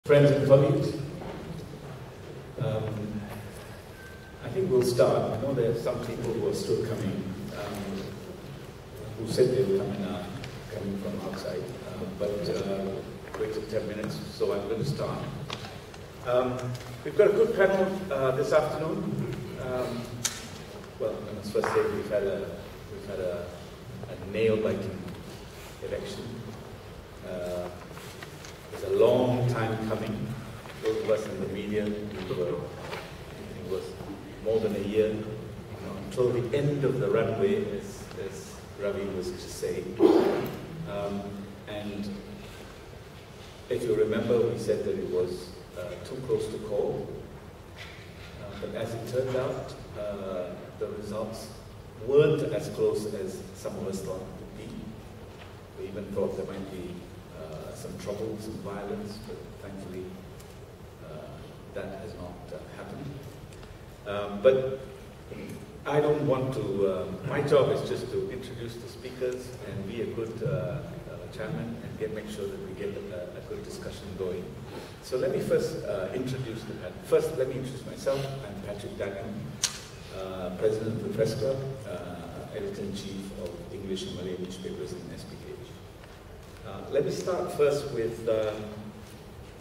Friends and colleagues, I think we'll start. I know there are some people who are still coming, who said they were coming from outside, but waited 10 minutes, so I'm going to start. We've got a good panel this afternoon. Well, I must first say we've had a nail-biting election. It's a long time coming. Those of us in the media, it was more than a year, until the end of the runway, as Ravi was just saying. And if you remember, we said that it was too close to call. But as it turned out, the results weren't as close as some of us thought it would be. We even thought there might be some trouble, some violence, but thankfully that has not happened. But I don't want to, my job is just to introduce the speakers and be a good chairman and make sure that we get a good discussion going. So let me first introduce the panel. First, let me introduce myself. I'm Patrick Daniel, President of the Press Club, Editor-in-Chief of English and Malay newspapers in SPH. Let me start first with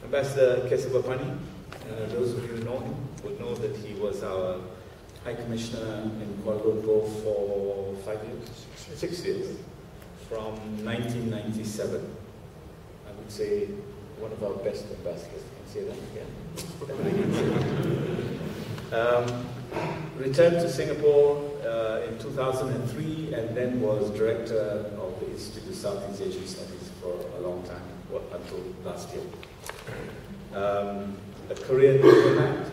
Ambassador Kesavapani. Those of you who know him would know that he was our High Commissioner in Kuala Lumpur for 6 years, from 1997. I would say one of our best ambassadors. Can I say that? Yeah. Returned to Singapore in 2003 and then was Director of the Institute of Southeast Asian Studies for a long time, until last year. A career diplomat,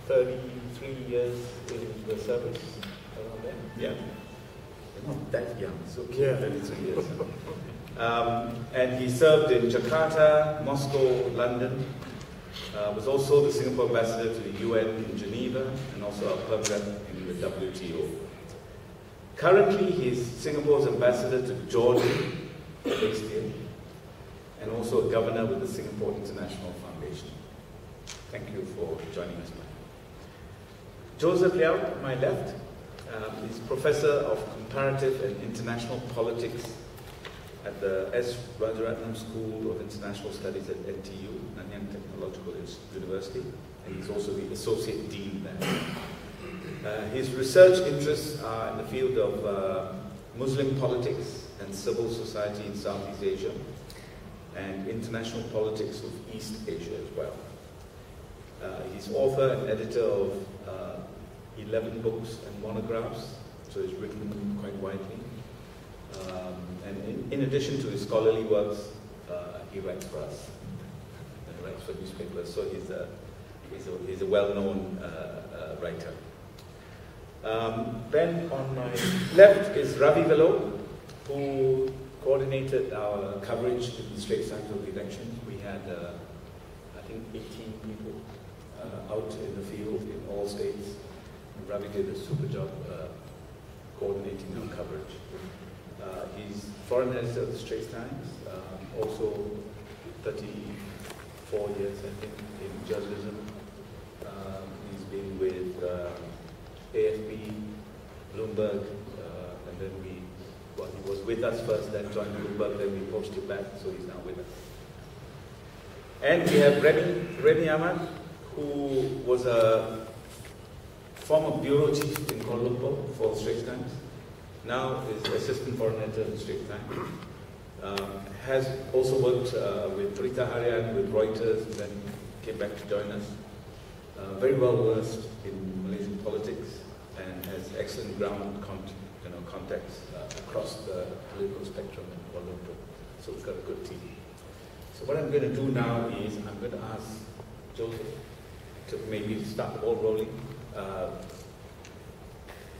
33 years in the service, around there. Yeah. You're not that young, so yeah, 33 years. And he served in Jakarta, Moscow, London. Was also the Singapore ambassador to the UN in Geneva and also our permanent in the WTO. Currently, he's Singapore's ambassador to Jordan, based here, and also a governor with the Singapore International Foundation. Thank you for joining us. Joseph Liao, to my left, is Professor of Comparative and International Politics at the S. Rajaratnam School of International Studies at NTU, Nanyang Technological University, and he's also the Associate Dean there. His research interests are in the field of Muslim politics and civil society in Southeast Asia, and international politics of East Asia as well. He's author and editor of 11 books and monographs, so he's written quite widely. And in addition to his scholarly works, he writes for us. He writes for newspapers, so he's a well-known writer. Then on my left is Ravi Velo, who coordinated our coverage in the Straits Times of the election. We had, I think, 18 people out in the field in all states. And Ravi did a super job coordinating our coverage. He's foreign editor of the Straits Times, also 34 years, I think, in journalism. He's been with AFP, Bloomberg, and then he was with us first, then joined Bloomberg, then we poached him back, so he's now with us. And we have Remy Ahmad, who was a former bureau chief in Kuala Lumpur for Straits Times. Now is Assistant Foreign Editor of the Straits Times. Has also worked with Berita Harian, with Reuters, and then came back to join us. Very well versed in Malaysian politics and has excellent ground contacts across the political spectrum in Kuala Lumpur. So we've got a good team. So what I'm going to do now is I'm going to ask Joseph to maybe start the ball rolling.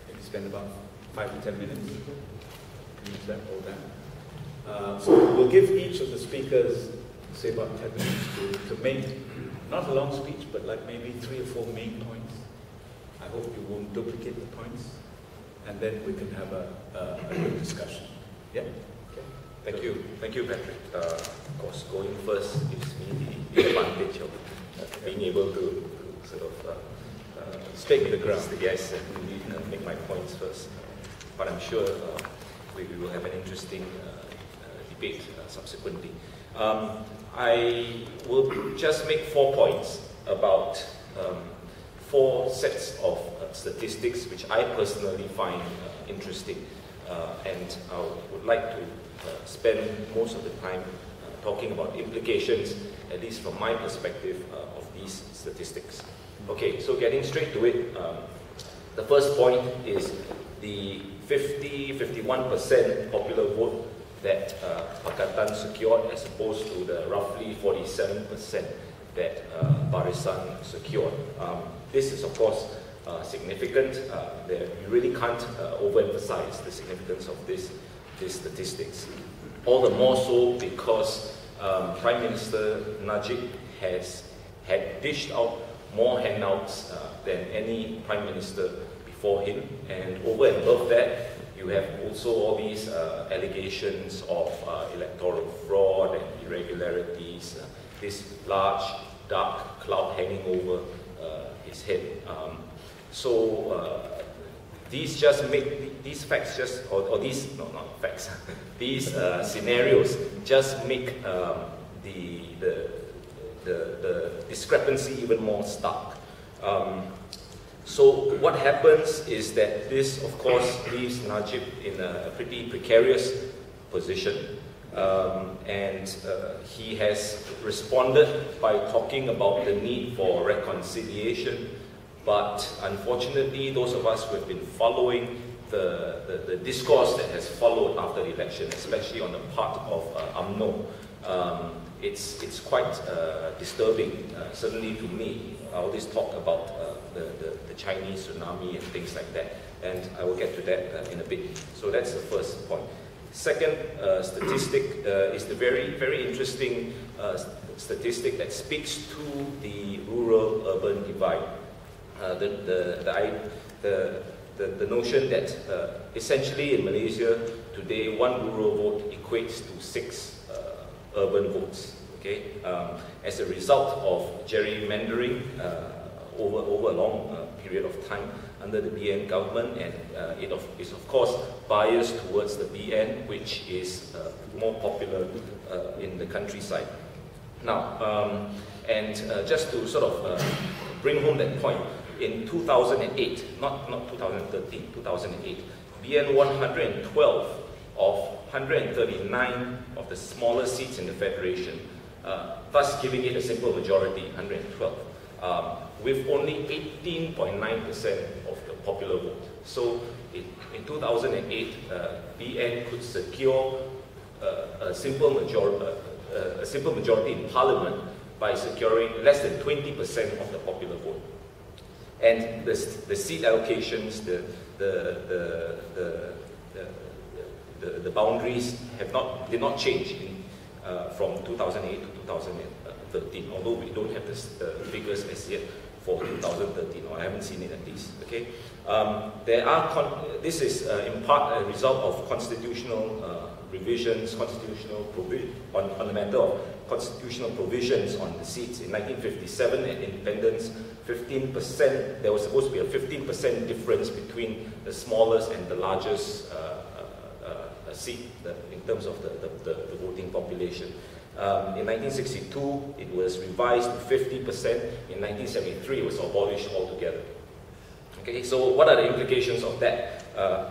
Maybe spend about 5 to 10 minutes. Use that, all that. So we'll give each of the speakers, say about 10 minutes to make, not a long speech, but like maybe 3 or 4 main points. I hope you won't duplicate the points. And then we can have a good discussion. Yeah? Okay. Thank you, Patrick. Of course, going first gives me the advantage of being able to sort of stake the ground. Yes, and make my points first. But I'm sure we will have an interesting debate subsequently. I will just make 4 points about 4 sets of statistics which I personally find interesting, and I would like to spend most of the time talking about implications, at least from my perspective, of these statistics. Okay, so getting straight to it, the first point is the 51% popular vote that Pakatan secured, as opposed to the roughly 47% that Barisan secured. This is, of course, significant. You really can't overemphasize the significance of these statistics. All the more so because Prime Minister Najib had dished out more handouts than any Prime Minister before him, and over and above that, you have also all these allegations of electoral fraud and irregularities, this large dark cloud hanging over his head. These just make these facts just, or these, no, not facts, these scenarios just make the discrepancy even more stark. So what happens is that this, of course, leaves Najib in a pretty precarious position, and he has responded by talking about the need for reconciliation. But unfortunately, those of us who have been following the discourse that has followed after the election, especially on the part of UMNO, it's quite disturbing, certainly to me. All this talk about the Chinese tsunami and things like that, and I will get to that in a bit. So that's the first point. Second statistic is the very, very interesting statistic that speaks to the rural-urban divide. The notion that essentially in Malaysia today, 1 rural vote equates to 6 urban votes. Okay, as a result of gerrymandering over a long period of time under the BN government, and it is of course biased towards the BN, which is more popular in the countryside. Now, just to sort of bring home that point, in 2008, not 2013, 2008, BN won 112 of 139 of the smaller seats in the Federation, thus giving it a simple majority, 112, with only 18.9% of the popular vote. So in 2008, BN could secure a simple majority in Parliament by securing less than 20% of the popular vote. And the seat allocations, the boundaries did not change from 2008 to 2013, although we don't have the figures as yet for 2013, or I haven't seen it at least. Okay, this is in part a result of constitutional revisions, on the matter of constitutional provisions on the seats. In 1957, at independence, 15%, there was supposed to be a 15% difference between the smallest and the largest seat in terms of the voting population. In 1962, it was revised to 50%. In 1973, it was abolished altogether. Okay, so what are the implications of that?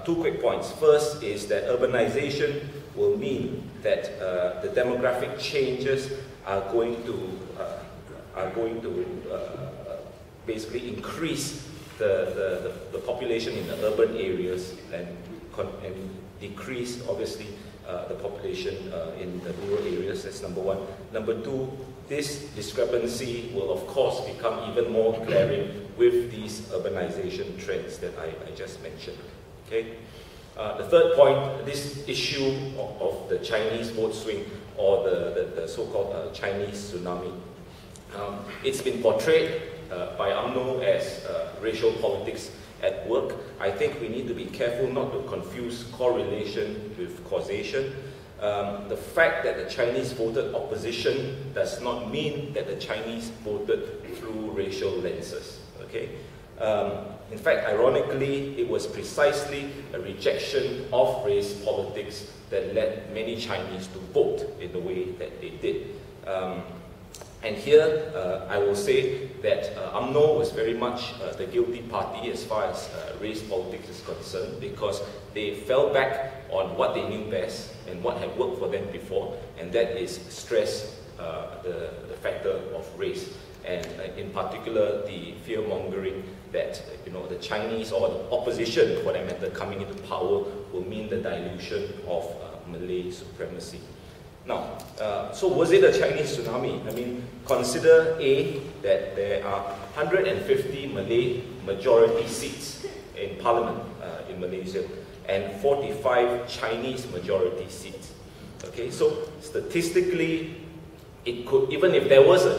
2 quick points. First is that urbanization will mean that the demographic changes are going to basically increase the population in the urban areas and decrease, obviously, the population in the rural areas. That's number one. Number two, this discrepancy will, of course, become even more glaring with these urbanization trends that I just mentioned. Okay. The third point, this issue of the Chinese vote swing, or the so-called Chinese tsunami. It's been portrayed by UMNO as racial politics at work. I think we need to be careful not to confuse correlation with causation. The fact that the Chinese voted opposition does not mean that the Chinese voted through racial lenses. Okay? In fact, ironically, it was precisely a rejection of race politics that led many Chinese to vote in the way that they did. And here, I will say that UMNO was very much the guilty party as far as race politics is concerned, because they fell back on what they knew best and what had worked for them before, and that is stress the factor of race. And in particular, the fear-mongering that the Chinese or the opposition, for that matter, coming into power will mean the dilution of Malay supremacy. Now, so was it a Chinese tsunami? I mean, consider A, that there are 150 Malay majority seats in parliament in Malaysia and 45 Chinese majority seats. Okay, so statistically, it could, even if there was a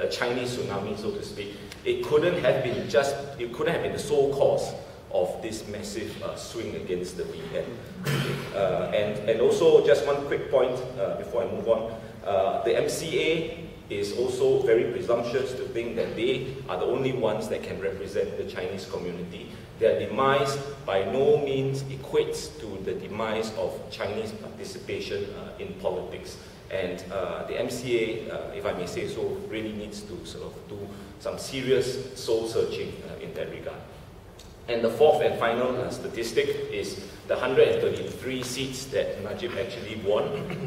Chinese tsunami, so to speak, it couldn't have been the sole cause of this massive swing against the VN. And also, just one quick point before I move on. The MCA is also very presumptuous to think that they are the only ones that can represent the Chinese community. Their demise by no means equates to the demise of Chinese participation in politics. And the MCA, if I may say so, really needs to sort of do some serious soul-searching in that regard. And the fourth and final statistic is the 133 seats that Najib actually won,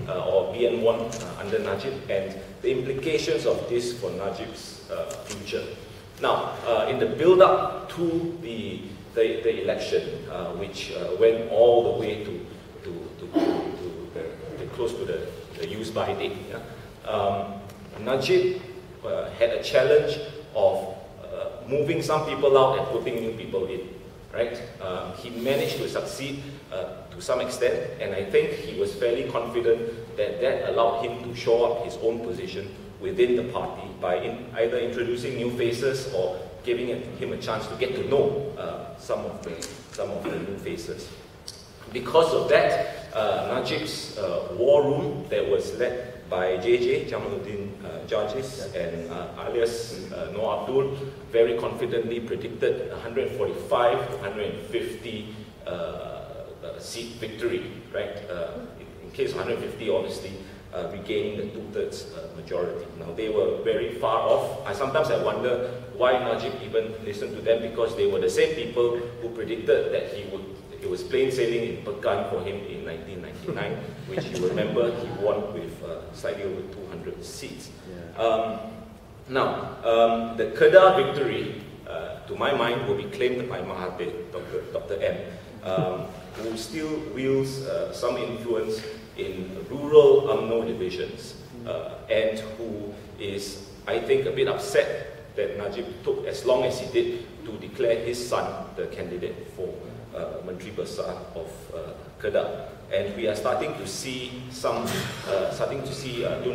or BN won under Najib, and the implications of this for Najib's future. Now, in the build-up to the election, which went all the way to close to the use-by date, Najib had a challenge of moving some people out and putting new people in, right? He managed to succeed to some extent, and I think he was fairly confident that that allowed him to show up his own position within the party by either introducing new faces or giving him a chance to get to know some of the new faces. Because of that, Najib's war room that was led by JJ, Jamaluddin Jarjis, and alias Noor Abdul, very confidently predicted 145 to 150 seat victory, right? In case 150, obviously, regaining the two-thirds majority. Now, they were very far off. Sometimes I wonder why Najib even listened to them, because they were the same people who predicted that it was plain sailing in Pekan for him in 1999, which you remember he won with slightly over 200 seats. Yeah. Now, the Kedah victory, to my mind, will be claimed by Mahathir, Dr. M, who still wields some influence in rural UMNO divisions, and who is, I think, a bit upset that Najib took as long as he did to declare his son the candidate for Menteri Besar of Kedah. And we are starting to see Tun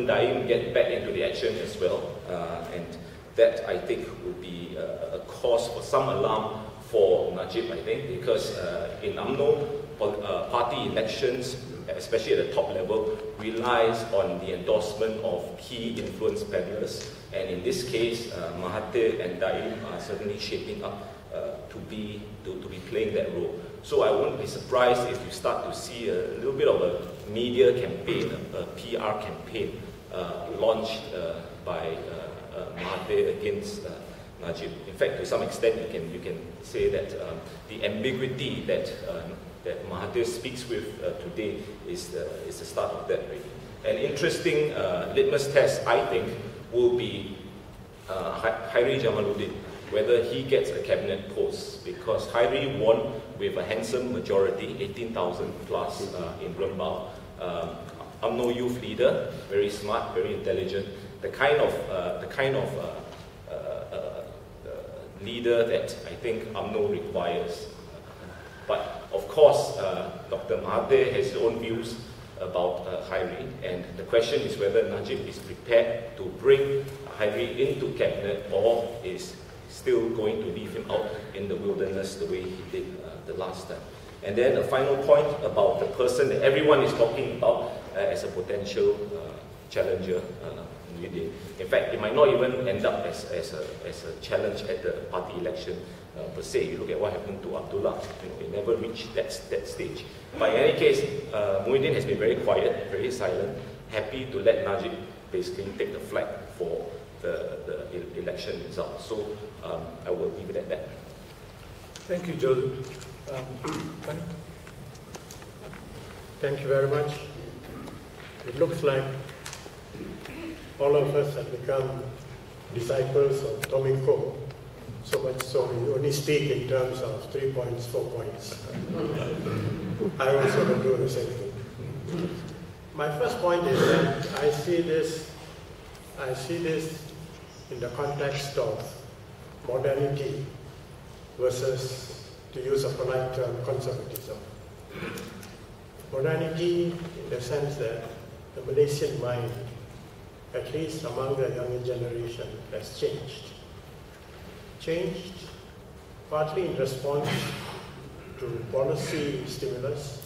Daim get back into the action as well, and that, I think, will be a cause for some alarm for Najib, I think, because in UMNO, party elections, especially at the top level, relies on the endorsement of key influence peddlers, and in this case, Mahathir and Daim are certainly shaping up to be playing that role. So I wouldn't be surprised if you start to see a little bit of a media campaign, a PR campaign launched by Mahathir against Najib. In fact, to some extent, you can say that the ambiguity that Mahathir speaks with today is the start of that. Really. An interesting litmus test, I think, will be Hairi Jamaluddin, whether he gets a cabinet post, because Hairi won with a handsome majority, 18,000 plus in Rembau. UMNO youth leader, very smart, very intelligent, the kind of leader that I think UMNO requires. But of course, Dr. Mahathir has his own views about Hairi, and the question is whether Najib is prepared to bring Hairi into cabinet, or is still going to leave him out in the wilderness the way he did the last time. And then a final point about the person that everyone is talking about, as a potential challenger. In fact, it might not even end up as a challenge at the party election per se. You look at what happened to Abdullah, it never reached that stage. But in any case, Muhyiddin has been very quiet, very silent, happy to let Najib basically take the flag for the election result. So I will leave it at that. Thank you, Joseph. Thank you very much. It looks like all of us have become disciples of Tommy Koh, so much so we only speak in terms of 3 points, 4 points. I also will do the same thing. My first point is that I see this in the context of modernity versus, to use a polite term, conservatism. Modernity in the sense that the Malaysian mind, at least among the younger generation, has changed. Changed partly in response to policy stimulus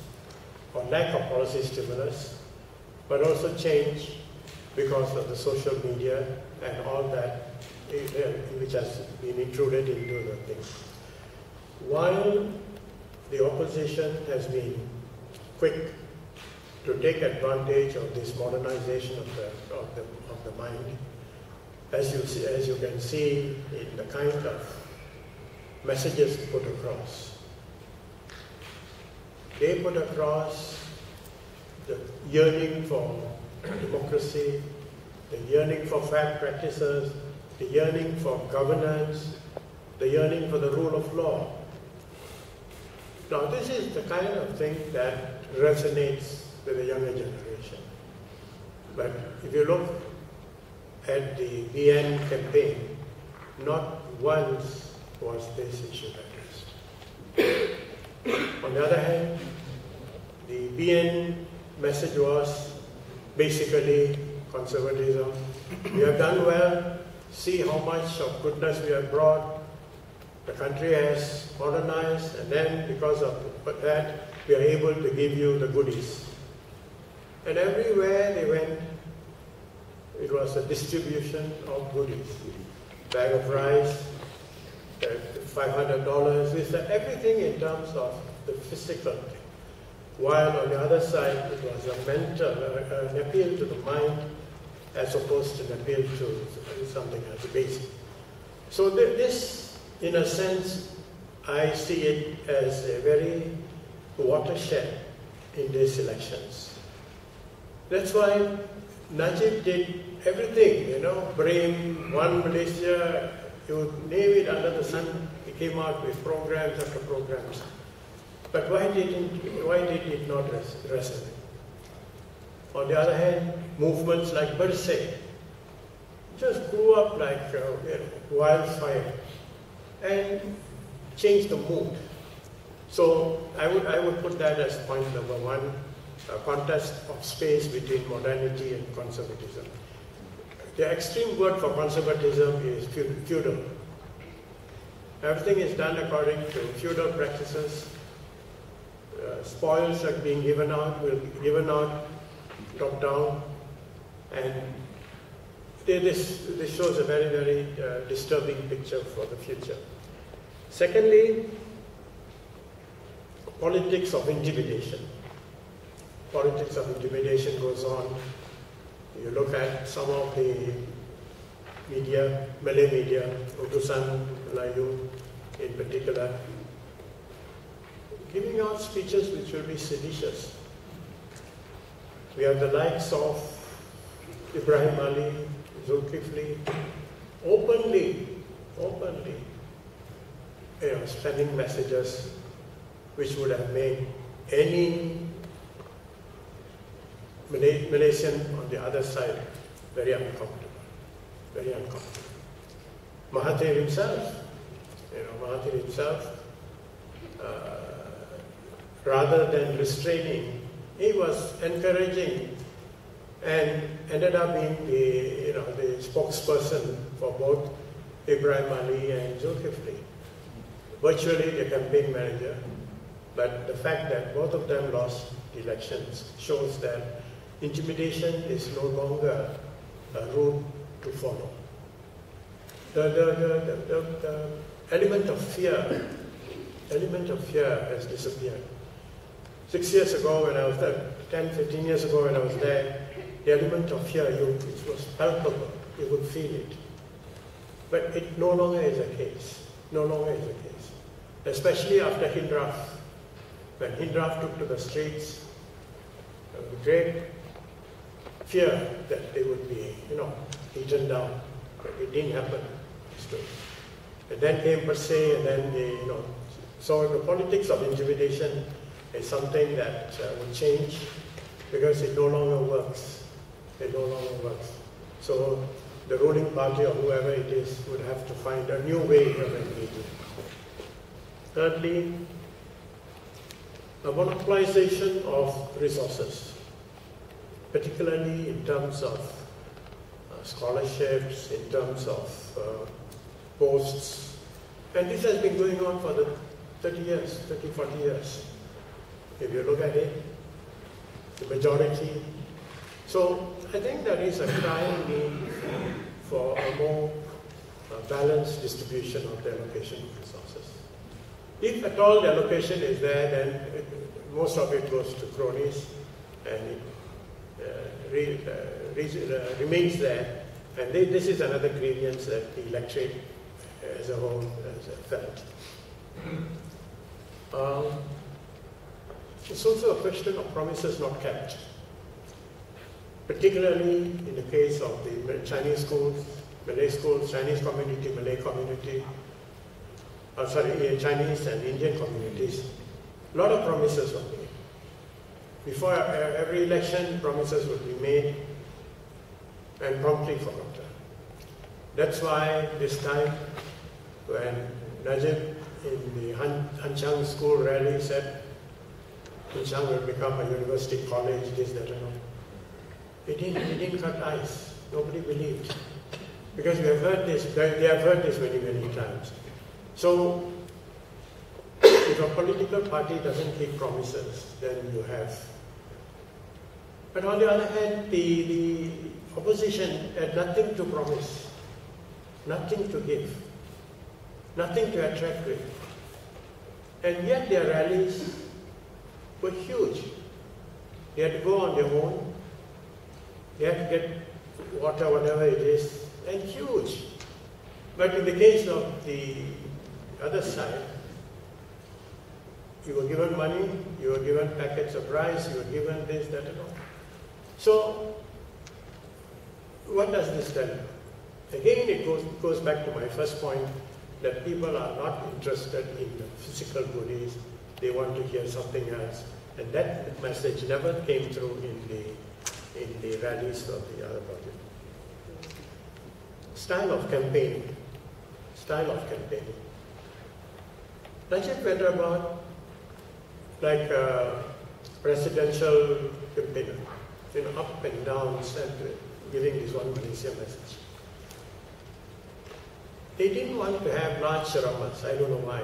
or lack of policy stimulus, but also changed because of the social media and all that which has been intruded into the thing. While the opposition has been quick to take advantage of this modernization of the mind, as you can see in the kind of messages put across. They put across the yearning for democracy, the yearning for fair practices, the yearning for governance, the yearning for the rule of law. Now, this is the kind of thing that resonates with the younger generation. But if you look at the BN campaign, not once was this issue addressed. On the other hand, the BN message was basically conservatism. We have done well, see how much of goodness we have brought. The country has modernized, and then because of that, we are able to give you the goodies. And everywhere they went, it was a distribution of goodies. Bag of rice, $500, with everything in terms of the physical thing. While on the other side, it was a mental, an appeal to the mind, as opposed to an appeal to something as basic. So this, in a sense, I see it as a very watershed in these elections. That's why Najib did everything, BRAIN, One Malaysia, you name it under the sun, he came out with programs after programs. But why did it not resonate? On the other hand, movements like Bersih just grew up like wildfire and changed the mood. So I would put that as point number one, a contest of space between modernity and conservatism. The extreme word for conservatism is feudal. Everything is done according to feudal practices. Spoils are being given out, top down, and this shows a very, very disturbing picture for the future. Secondly, politics of intimidation. Politics of intimidation goes on. You look at some of the media, Malay media, Utusan Melayu in particular, giving out speeches which will be seditious. We have the likes of Ibrahim Ali, Zulkifli, openly, sending messages which would have made any Malaysian on the other side very uncomfortable, very uncomfortable. Mahathir himself, rather than restraining, he was encouraging and ended up being the spokesperson for both Ibrahim Ali and Zulkifli. Virtually the campaign manager, but the fact that both of them lost elections shows that intimidation is no longer a route to follow. The element of fear has disappeared. 6 years ago when I was there, 10, 15 years ago when I was there, the element of fear, it was palpable, you could feel it. But it no longer is the case, no longer is the case. Especially after Hindraf. When Hindraf took to the streets, there was great fear that they would be, eaten down. But it didn't happen. And then came per se, and then so the politics of intimidation is something that will change because it no longer works. It no longer works. So the ruling party or whoever it is would have to find a new way of engaging. Thirdly, a monopolization of resources, particularly in terms of scholarships, in terms of posts. And this has been going on for the 30, 40 years. If you look at it, the majority. So I think there is a crying need for a more balanced distribution of the allocation of resources. If at all the allocation is there, then most of it goes to cronies and it remains there. And this is another grievance that the electorate as a whole has felt. It's also a question of promises not kept, particularly in the case of the Chinese schools, Malay schools, Chinese community, Malay community, Chinese and Indian communities. A lot of promises were made. Before every election, promises would be made and promptly forgotten. That's why this time, when Najib in the Hanchang school rally said, Hanchang will become a university college, this, that, and all. It didn't cut ice. Nobody believed. Because we have heard this, they have heard this many, many times. So, if a political party doesn't keep promises, then you have. But on the other hand, the opposition had nothing to promise, nothing to give, nothing to attract with. And yet their rallies were huge. They had to go on their own. They had to get water, whatever it is, and huge. But in the case of the other side, you were given money, you were given packets of rice, you were given this, that, and all. So, what does this tell you? Again, it goes back to my first point, that people are not interested in the physical goodies, they want to hear something else. And that message never came through in the rallies of the other party. Style of campaigning. Najib went about like a presidential campaigner, up and down, giving this one Malaysia message. They didn't want to have large ceramas. I don't know why.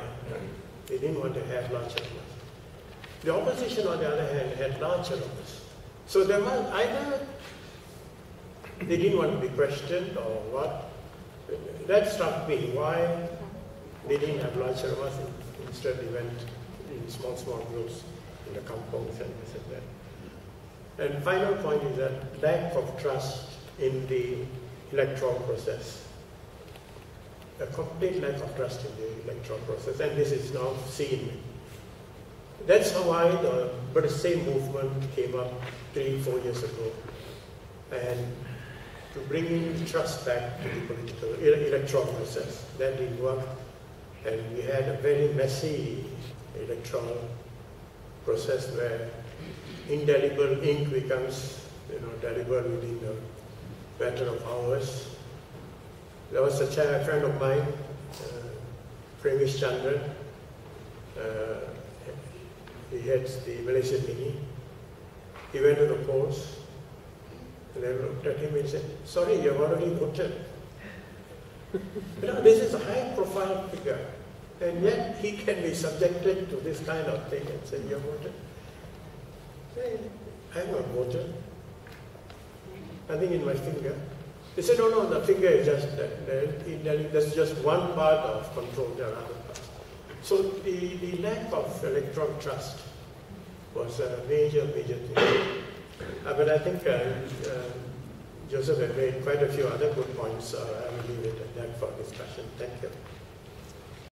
They didn't want to have large ceramas. The opposition, on the other hand, had large ceramas. So there was either they didn't want to be questioned or what. That struck me. Why they didn't have large ceramas? Instead, they went in small groups in the kampongs and this and that. And final point is that lack of trust in the electoral process. A complete lack of trust in the electoral process, and this is now seen. That's why the same movement came up 3-4 years ago, and to bring in trust back to the political electoral process. That didn't work, and we had a very messy electoral process where indelible ink becomes, delivered within a matter of hours. There was a friend of mine, Premish Chandran. He heads the Malaysian Mini. He went to the polls, and I looked at him and said, "Sorry, you have already voted." This is a high-profile figure, and yet he can be subjected to this kind of thing and say, "You have voted." Say, "I have not voted." Nothing in my finger. They said, no, the finger is just, that's just one part of control, there are other parts. So the lack of electron thrust was a major thing. But I think Joseph had made quite a few other good points, so I will leave it at that for discussion. Thank you.